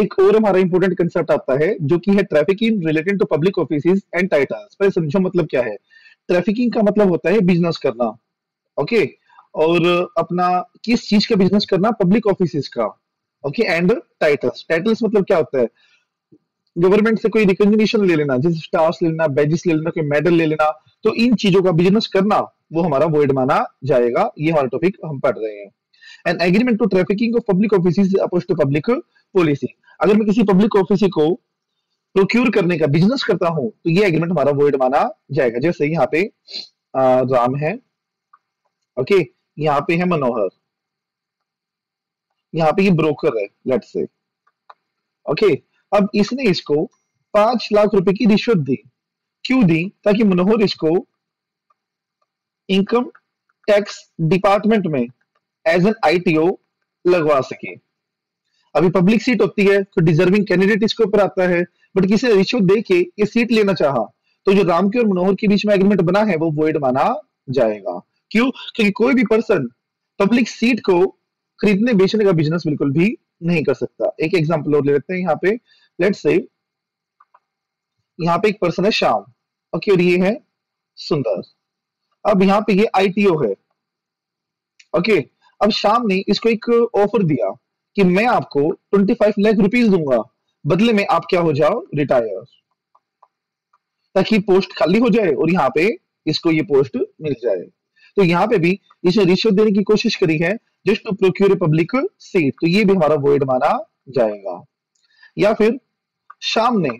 एक और हमारा इंपॉर्टेंट कंसेप्ट आता है जो कि है trafficking related to public offices and titles. पहले समझो मतलब क्या है। ट्रैफिकिंग का मतलब होता है बिजनेस करना। ओके। और अपना किस चीज का बिजनेस करना? पब्लिक ऑफिसेज का। ओके। एंड टाइटल्स, टाइटल्स मतलब क्या होता है? गवर्नमेंट से कोई रिकॉग्निशन ले लेना, जैसे स्टार्स ले लेना, बैजेस ले लेना, कोई मेडल ले लेना। तो इन चीजों का बिजनेस करना वो हमारा वॉइड माना जाएगा। ये हमारा टॉपिक हम पढ़ रहे हैं। An agreement to trafficking of public office oppose to public policy. अगर मैं किसी पब्लिक ऑफिस को प्रोक्यूर करने का बिजनेस करता हूं तो ये एग्रीमेंट हमारा वॉइड माना जाएगा। जैसे यहाँ पे राम है। ओके। यहाँ पे है मनोहर। यहाँ पे ये ब्रोकर है, लेट्स से। ओके। अब इसने इसको 5 लाख रुपए की रिश्वत दी। क्यों दी? ताकि मनोहर इसको इनकम टैक्स डिपार्टमेंट में एज एन आईटीओ लगवा सके। अभी पब्लिक सीट होती है तो डिजर्विंग कैंडिडेट इसके ऊपर आता है, बट किसी ने रिश्वत दे के ये सीट लेना चाहा तो जो राम के और मनोहर के बीच में एग्रीमेंट बना है वो वॉइड माना जाएगा। क्यों? क्योंकि कोई भी पर्सन पब्लिक सीट को खरीदने बेचने का बिजनेस बिल्कुल भी नहीं कर सकता। एक एग्जांपल और ले लेते हैं यहाँ पे। लेट्स से यहाँ पे एक पर्सन है श्याम। ओके। और ये है सुंदर। अब यहाँ पे ये आईटीओ है। ओके। अब श्याम ने इसको एक ऑफर दिया कि मैं आपको 25 लाख रुपीस दूंगा, बदले में आप क्या हो जाओ? रिटायर, ताकि पोस्ट खाली हो जाए और यहाँ पे इसको ये पोस्ट मिल जाए। तो यहाँ पे भी इसने रिश्वत देने की कोशिश करी है just to procure public seat, तो ये भी हमारा वॉइड माना जाएगा। या फिर श्याम ने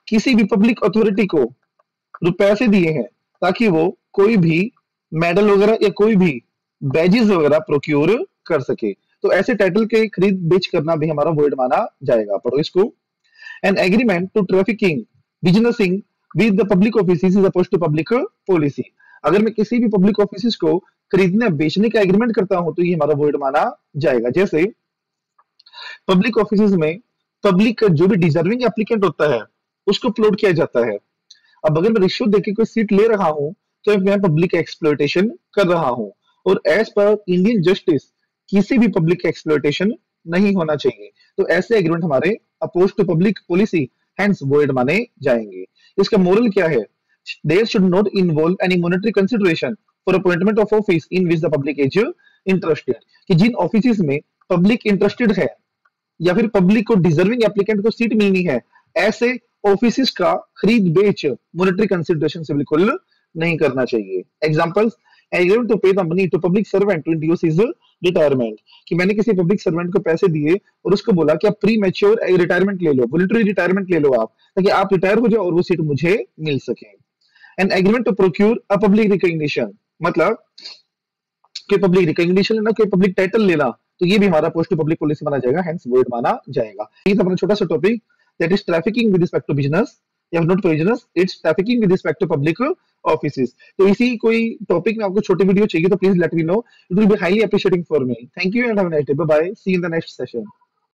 किसी भी पब्लिक अथॉरिटी को पैसे दिए हैं ताकि वो कोई भी मेडल वगैरह या कोई भी बैजेस वगैरह प्रोक्यूर कर सके, तो ऐसे टाइटल के खरीद बेच करना भी हमारा वॉइड माना जाएगा। पढ़ो इसको। An agreement to trafficking businessing with the public offices is opposed to public policy. अगर मैं किसी भी पब्लिक ऑफिस को खरीदने बेचने का एग्रीमेंट करता हूं तो ये हमारा वॉइड माना जाएगा। जैसे पब्लिक ऑफिस में पब्लिक का जो भी डिजर्विंग एप्लीकेंट होता है उसको अपलोड किया जाता है। अब अगर मैं रिश्वत देके कोई सीट ले रहा हूं तो मैं पब्लिक एक्सप्लॉयटेशन कर रहा हूं, और एज पर इंडियन जस्टिस किसी भी पब्लिक एक्सप्लॉयटेशन नहीं होना चाहिए। तो ऐसे एग्रीमेंट हमारे oppose to public policy, hence void माने जाएंगे। इसका मोरल क्या है? There should not involve any monetary consideration for appointment of office in which the public is interested. कि जिन ऑफिस में पब्लिक इंटरेस्टेड है या फिर पब्लिक को डिजर्विंग एप्लीकेंट को सीट मिलनी है, ऐसे ऑफिस का खरीद बेच मॉनेटरी कंसिडरेशन से बिल्कुल नहीं करना चाहिए। Examples, agreement to pay the money to public servant to induce his retirement. कि मैंने किसी पब्लिक सर्वेंट को पैसे दिए और उसको बोला कि आप प्री मैच्योर रिटायरमेंट ले लो, वॉलंटरी रिटायरमेंट ले लो आप, ताकि आप रिटायर हो जाओ और वो सीट मुझे मिल सके। And agreement to procure a public recognition, मतलब कि पब्लिक रिकॉग्निशन लेना, कोई पब्लिक टाइटल लेना, तो ये भी हमारा पोस्ट टू पब्लिक पॉलिसी माना जाएगा, हेंस वॉइड माना जाएगा। ये था अपना छोटा सा topic, that is trafficking with respect to business या not business, it's trafficking with respect to public offices. तो इसी कोई टॉपिक में आपको छोटी वीडियो चाहिए तो please let me know, it will be highly appreciating for me. Thank you and have a nice day, bye bye, see you in the next session.